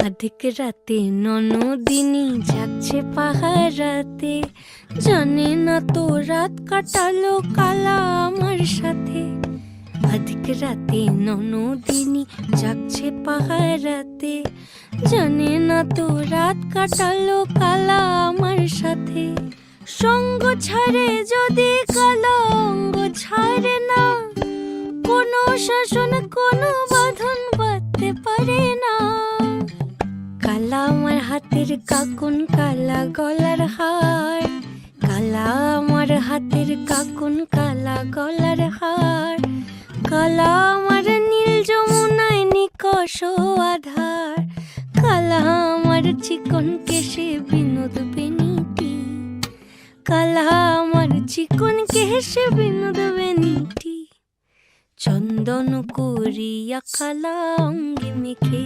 আধিক রাতে ননদিনী যাচ্ছে পাহারাতে, জানে না তো রাত কাটালো কালা আমার সাথে। আধিক রাতে ননদিনী যাচ্ছে পাহারাতে, জানে না তো রাত কাটালো কালা আমার সাথে। সঙ্গ ছাড়ে যদি কালা অঙ্গ ছাড়ে না, কোনো শাসন কোনো বাঁধন বাঁধতে পারে না। কালা আমার হাতের কাকুন কালা গলার হার, কালা আমার হাতের কাকুন কালা গলার হার। কালা আমার নীল যমুনায় নিকষ আধার, কালা আমার চিকন কেশে বিনোদ বেনিটি, কালা আমার চিকন কেশে বিনোদ বেনিটি। চন্দন করিয়া কালা অঙ্গে মেখে